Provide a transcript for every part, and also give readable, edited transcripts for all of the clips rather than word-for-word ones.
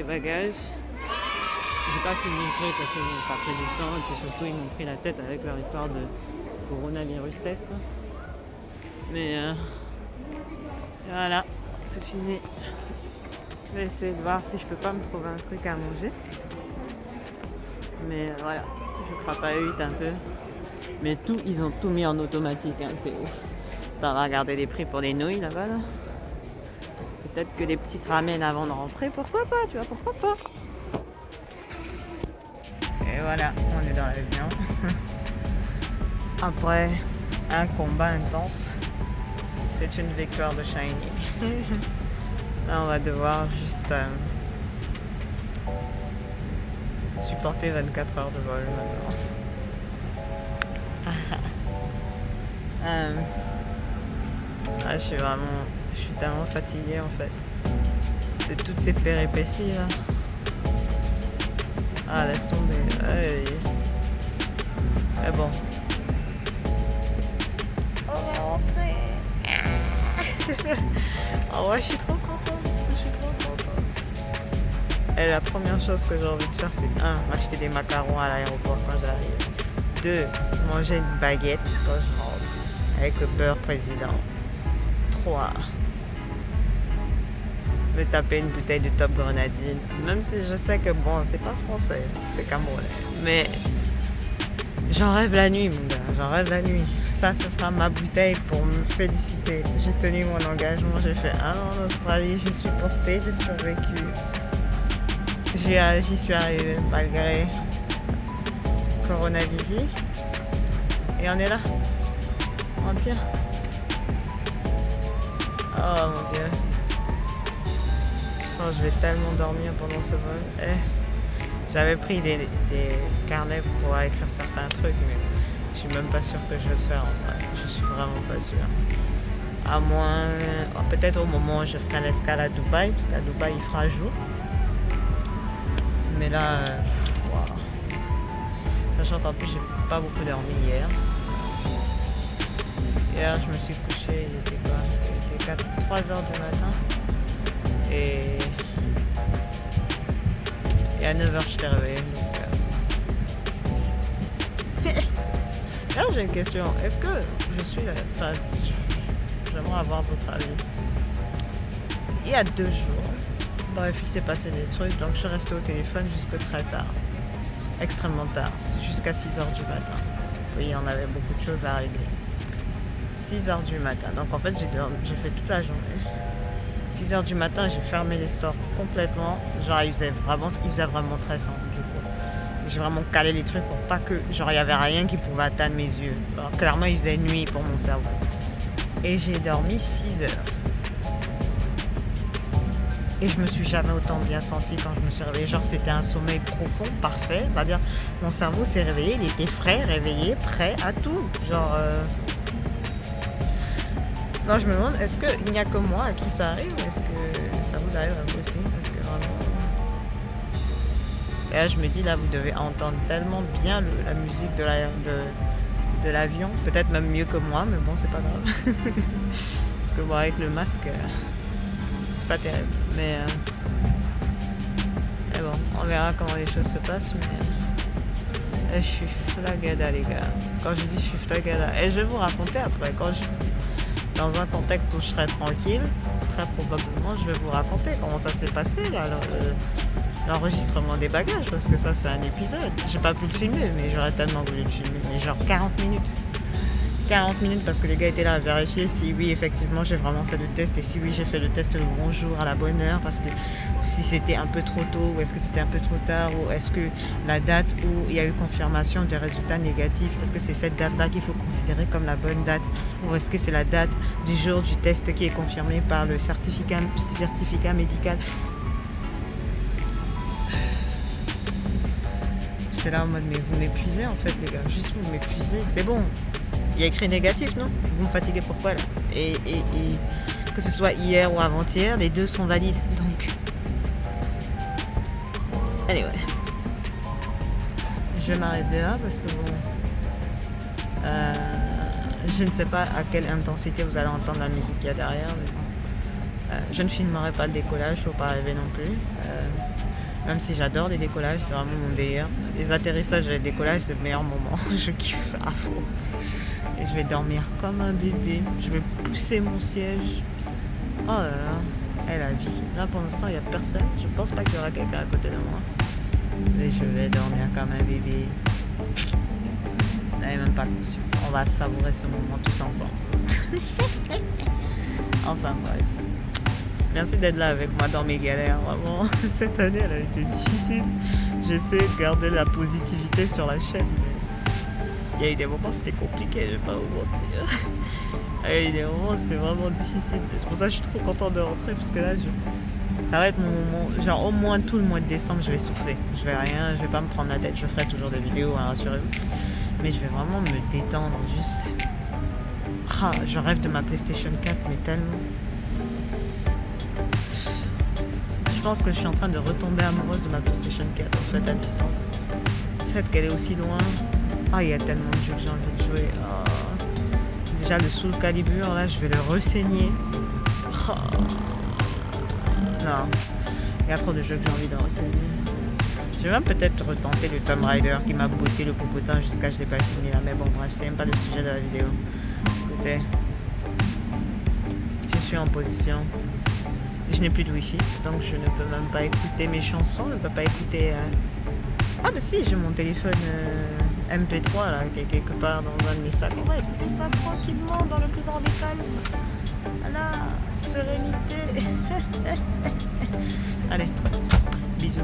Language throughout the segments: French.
bagages. J'ai pas pu montrer parce que ça pris du temps et puis surtout ils m'ont pris la tête avec leur histoire de coronavirus test. Mais voilà, c'est fini. Je vais essayer de voir si je peux pas me trouver un truc à manger. Mais voilà, je crapahuite un peu. Mais tout, ils ont tout mis en automatique, hein, c'est ouf. On va regarder les prix pour les nouilles là-bas. Là. Peut-être que les petites ramènent avant de rentrer, pourquoi pas, tu vois, pourquoi pas. Et voilà, on est dans l'avion. Après un combat intense, c'est une victoire de Shiny. Là, on va devoir juste supporter 24 heures de vol maintenant. Je suis tellement fatiguée en fait de toutes ces péripéties là. Ah, laisse tomber. Mais bon. On va rentrer. Oh ouais, je suis trop contente. Et la première chose que j'ai envie de faire, c'est 1. M'acheter des macarons à l'aéroport quand j'arrive. 2. Manger une baguette quand je rentre avec le beurre président. 3. Me taper une bouteille de Top Grenadine, même si je sais que bon, c'est pas français, c'est camerounais. Mais j'en rêve la nuit, mon gars, j'en rêve la nuit. Ça, ce sera ma bouteille pour me féliciter. J'ai tenu mon engagement, j'ai fait un an en Australie, j'y suis portée, j'ai survécu. J'y suis arrivée malgré coronavirus. Et on est là. On tient. Oh mon dieu. Je vais tellement dormir pendant ce vol. J'avais pris des carnets pour pouvoir écrire certains trucs, mais je suis même pas sûre que je vais le faire en vrai. Je suis vraiment pas sûre. À moins, peut-être au moment où je ferai l'escale à Dubaï, parce qu'à Dubaï il fera jour. Mais là, wow. Sachant qu'en plus j'ai pas beaucoup dormi hier. Hier je me suis couchée, il était quoi? Il était 3h du matin. Et à 9h je t'ai réveillé. Là j'ai une question. Est-ce que je suis là? Enfin, j'aimerais avoir votre avis. Il y a 2 jours, bref, il s'est passé des trucs, donc je suis restée au téléphone jusque très tard. Extrêmement tard, jusqu'à 6h du matin. Oui, on avait beaucoup de choses à régler. 6h du matin, donc en fait j'ai fait toute la journée. 6h du matin, j'ai fermé les stores complètement. Genre, il faisait vraiment très sombre du coup. J'ai vraiment calé les trucs pour pas que... Genre, il n'y avait rien qui pouvait atteindre mes yeux. Alors, clairement, il faisait nuit pour mon cerveau. Et j'ai dormi 6 heures. Et je me suis jamais autant bien sentie quand je me suis réveillée. Genre, c'était un sommeil profond, parfait. C'est-à-dire, mon cerveau s'est réveillé, il était frais, réveillé, prêt à tout. Genre... Non, je me demande, est-ce qu'il n'y a que moi à qui ça arrive ou est-ce que ça vous arrive à vous aussi? Parce que vraiment... Et là, je me dis, là, vous devez entendre tellement bien la musique de l'avion. Peut-être même mieux que moi, mais bon, c'est pas grave. Parce que bon, avec le masque, c'est pas terrible. Mais bon, on verra comment les choses se passent. Mais je suis flagada, les gars. Quand je dis je suis flagada, et je vais vous raconter après, dans un contexte où je serai tranquille, très probablement je vais vous raconter comment ça s'est passé là, l'enregistrement des bagages, parce que ça c'est un épisode. J'ai pas pu le filmer, mais j'aurais tellement voulu le filmer, mais genre 40 minutes. 40 minutes parce que les gars étaient là à vérifier si oui effectivement j'ai vraiment fait le test et si oui j'ai fait le test le bon jour à la bonne heure, parce que si c'était un peu trop tôt ou est-ce que c'était un peu trop tard, ou est-ce que la date où il y a eu confirmation des résultats négatifs, est-ce que c'est cette date-là qu'il faut considérer comme la bonne date, ou est-ce que c'est la date du jour du test qui est confirmée par le certificat médical. J'étais là en mode mais vous m'épuisez en fait les gars, juste vous m'épuisez, c'est bon. Il y a écrit négatif, non? Vous me fatiguez pourquoi là? Et que ce soit hier ou avant-hier, les deux sont valides. Donc, anyway, je vais m'arrêter là parce que bon, je ne sais pas à quelle intensité vous allez entendre la musique qu'il y a derrière. Mais bon, je ne filmerai pas le décollage, faut pas rêver non plus. Même si j'adore les décollages, c'est vraiment mon délire. Les atterrissages et les décollages, c'est le meilleur moment. Je kiffe à fond. Et je vais dormir comme un bébé. Je vais pousser mon siège. Oh là là, et la vie. Là pour l'instant, il n'y a personne. Je pense pas qu'il y aura quelqu'un à côté de moi. Mais je vais dormir comme un bébé. Je n'avais même pas conscience. On va savourer ce moment tous ensemble. Enfin bref. Merci d'être là avec moi dans mes galères. Vraiment, cette année, elle a été difficile. J'essaie de garder la positivité sur la chaîne. Mais il y a eu des moments où c'était compliqué, je vais pas vous mentir. Il y a eu des moments où c'était vraiment difficile. C'est pour ça que je suis trop contente de rentrer. Parce que là, ça va être mon moment. Genre, au moins tout le mois de décembre, je vais souffler. Je vais rien, je vais pas me prendre la tête. Je ferai toujours des vidéos, hein, rassurez-vous. Mais je vais vraiment me détendre. Juste. Ah, je rêve de ma PlayStation 4, mais tellement. Je pense que je suis en train de retomber amoureuse de ma PlayStation 4 en fait à distance. Le fait qu'elle est aussi loin. Ah, il y a tellement de jeux que j'ai envie de jouer. Oh. Déjà le Soul Calibur là, je vais le ressaigner. Oh. Non, il y a trop de jeux que j'ai envie de ressaigner. Je vais même peut-être retenter le Tomb Raider qui m'a botté le popotin jusqu'à je l'ai pas fini là. Mais bon bref, c'est même pas le sujet de la vidéo. Écoutez, je suis en position. Je n'ai plus de wifi, donc je ne peux même pas écouter mes chansons, je ne peux pas écouter... Ah bah si, j'ai mon téléphone MP3 là, qui est quelque part dans un de mes sacs. On va écouter ça tranquillement, dans le plus grand des calmes. Voilà, sérénité. Allez, bisous.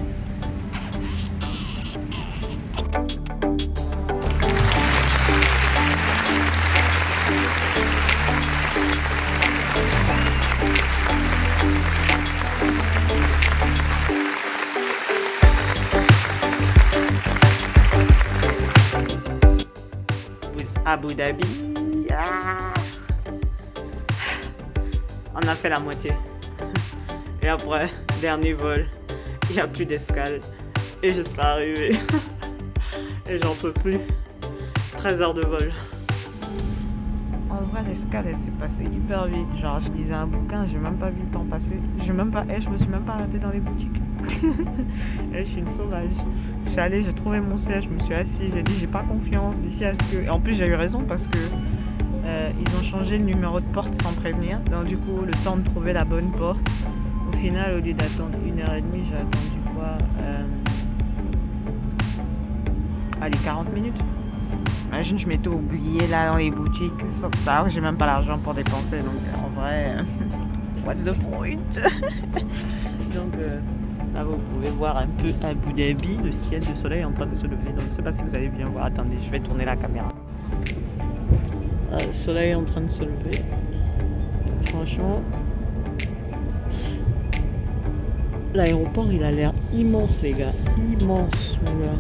Abu Dhabi. Ah, on a fait la moitié. Et après, dernier vol, il n'y a plus d'escale. Et je serai arrivé. Et j'en peux plus. 13 heures de vol. En vrai, l'escale, elle s'est passée hyper vite. Genre, je lisais un bouquin, j'ai même pas vu le temps passer. Je me suis même pas arrêtée dans les boutiques. Et je suis une sauvage. Je suis allée, j'ai trouvé mon siège, je me suis assise, j'ai dit j'ai pas confiance d'ici à ce que... Et en plus j'ai eu raison parce que ils ont changé le numéro de porte sans prévenir. Donc du coup le temps de trouver la bonne porte. Au final au lieu d'attendre 1h30 j'ai attendu quoi allez 40 minutes. Imagine je m'étais oublié là dans les boutiques. Alors j'ai même pas l'argent pour dépenser donc en vrai what's the point. Donc là, vous pouvez voir un peu Abu Dhabi, le ciel de soleil est en train de se lever. Donc, je ne sais pas si vous allez bien voir. Attendez, je vais tourner la caméra. Le soleil est en train de se lever. Franchement, l'aéroport, il a l'air immense, les gars. Immense, mon gars.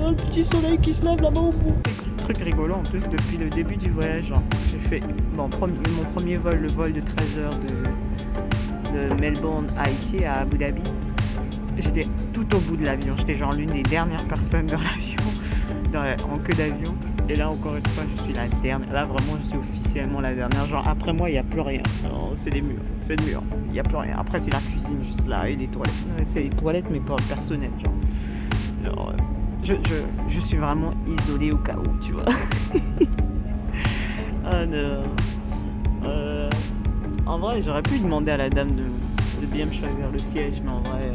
Oh, le petit soleil qui se lève là-bas au bout. Truc rigolo en plus, depuis le début du voyage, j'ai fait mon premier vol, le vol de 13 heures de Melbourne à ici, à Abu Dhabi. J'étais tout au bout de l'avion. J'étais genre l'une des dernières personnes dans l'avion, en queue d'avion. Et là, encore une fois, je suis la dernière. Là, vraiment, je suis officiellement la dernière. Genre, après moi, il n'y a plus rien. C'est les murs. C'est le mur. Il n'y a plus rien. Après, c'est la cuisine juste là et les toilettes. C'est les toilettes, mais pas personnelles. Genre je suis vraiment isolée au cas où, tu vois. Ah non. En vrai, j'aurais pu demander à la dame de bien me choisir le siège, mais en vrai,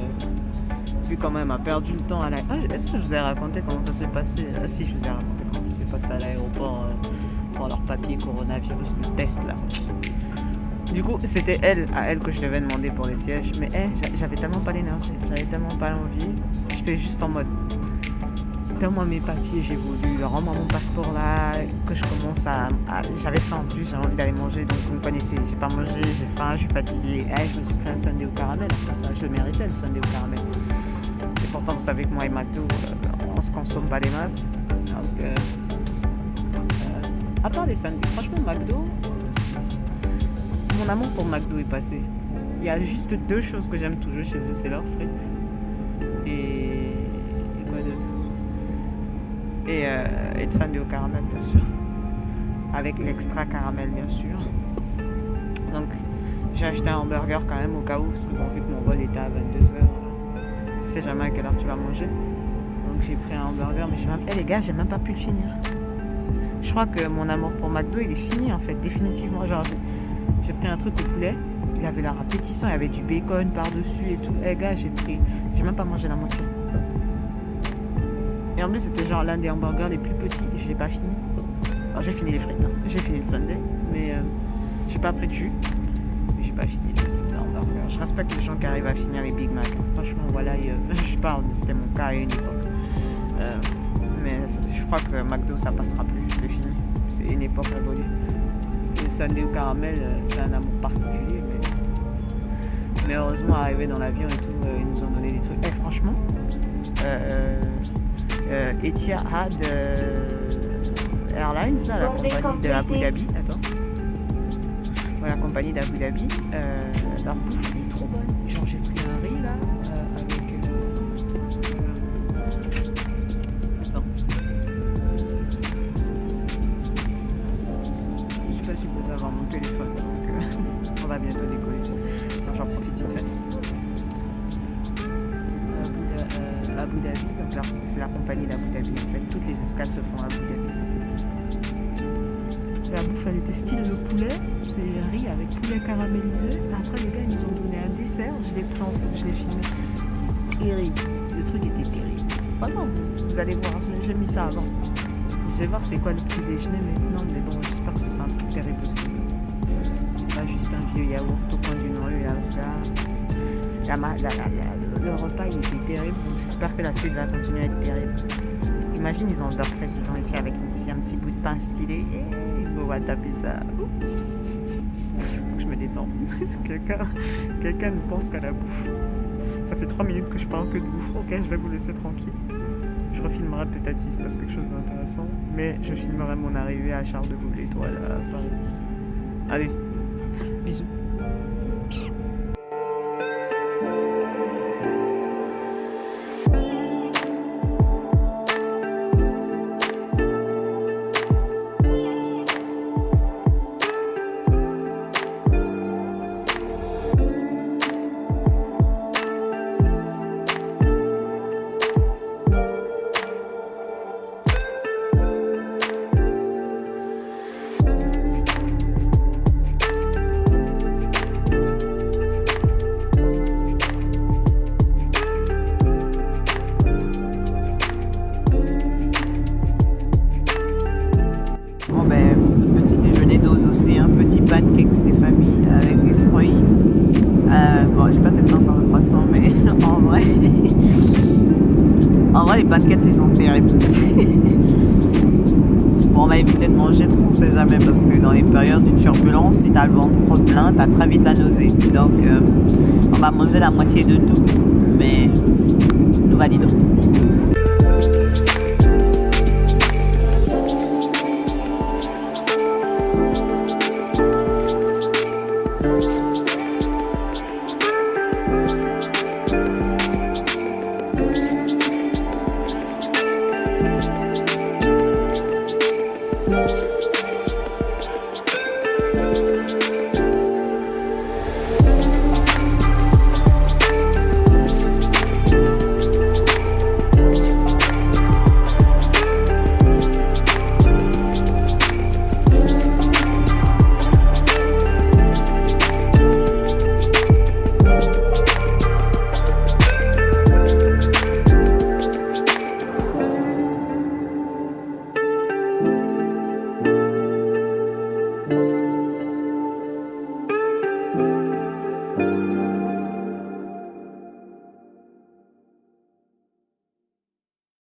vu quand même, a perdu le temps à est-ce que je vous ai raconté comment ça s'est passé? Ah si, je vous ai raconté comment ça s'est passé à l'aéroport pour leur papier coronavirus, le test là. Du coup, c'était à elle que je devais demander pour les sièges, mais j'avais tellement pas l'énergie, j'avais tellement pas l'envie, j'étais juste en mode donne-moi mes papiers, j'ai voulu, rends-moi mon passeport là, que je commence j'avais faim en plus, j'ai envie d'aller manger, donc vous me connaissez, j'ai pas mangé, j'ai faim, je suis fatiguée, je me suis pris un sundae au caramel, après ça, je le méritais le sundae au caramel. Et pourtant, vous savez que moi et McDo, on se consomme pas des masses, donc à part les sundaes, franchement McDo, mon amour pour McDo est passé. Il y a juste deux choses que j'aime toujours chez eux, c'est leurs frites et quoi d'autre? Et le sundae au caramel bien sûr, avec l'extra caramel bien sûr. Donc j'ai acheté un hamburger quand même au cas où, parce que bon, vu que mon vol était à 22h, sais jamais à quelle heure tu vas manger. Donc j'ai pris un hamburger, mais les gars, j'ai même pas pu le finir. Je crois que mon amour pour McDo, il est fini en fait, définitivement. Genre, j'ai pris un truc au poulet, il avait l'air appétissant, il y avait du bacon par-dessus et tout. Les gars, j'ai même pas mangé la moitié. Et en plus, c'était genre l'un des hamburgers les plus petits et je l'ai pas fini. Alors j'ai fini les frites, hein. J'ai fini le sundae, mais j'ai pas pris de jus. Et j'ai pas fini le hamburger. Je respecte les gens qui arrivent à finir les Big Mac. Franchement, voilà, je parle, c'était mon cas à une époque. Mais je crois que McDo, ça passera plus, c'est fini. C'est une époque révolue. Le sundae au caramel, c'est un amour particulier, mais heureusement, arrivé dans l'avion et tout, ils nous ont donné des trucs. Et franchement, Etihad Airlines, là, la compagnie de Abu Dhabi, la compagnie d'Abu Dhabi, leur bouffe est trop bonne. Genre, j'ai pris un riz là, avec. Attends. Je suis pas supposée avoir mon téléphone, donc on va bientôt décoller. Alors, j'en profite vite fait. Abu Dhabi, donc c'est la compagnie d'Abu Dhabi en fait. Toutes les escales se font à Abu Dhabi. La bouffe elle était style le poulet, c'est riz avec poulet caramélisé. Après les gars ils nous ont donné un dessert, je l'ai pris en photo, je l'ai filmé. Terrible, le truc était terrible. De toute façon vous allez voir, j'ai mis ça avant. Je vais voir c'est quoi le petit déjeuner maintenant, mais bon j'espère que ce sera un truc terrible aussi. Pas juste un vieux yaourt au coin d'une rue là, parce que le repas il était terrible, donc j'espère que la suite va continuer à être terrible. Imagine ils ont leur président ici avec un petit bout de pain stylé. On va taper ça. Je me détends. Quelqu'un ne pense qu'à la bouffe. Ça fait 3 minutes que je parle que de bouffe. Ok, je vais vous laisser tranquille. Je refilmerai peut-être s'il se passe quelque chose d'intéressant. Mais je filmerai mon arrivée à Charles de Gaulle l'Étoile à Paris. Allez, bisous. Petit déjeuner dose aussi, un petit pancake des familles avec des fruits. Bon, j'ai pas testé encore le croissant, mais en vrai les pancakes ils sont terribles. Bon, on va éviter de manger trop, on sait jamais, parce que dans les périodes de turbulence, si t'as le ventre trop plein, t'as très vite la nausée. Donc on va manger la moitié de tout, mais nous validons.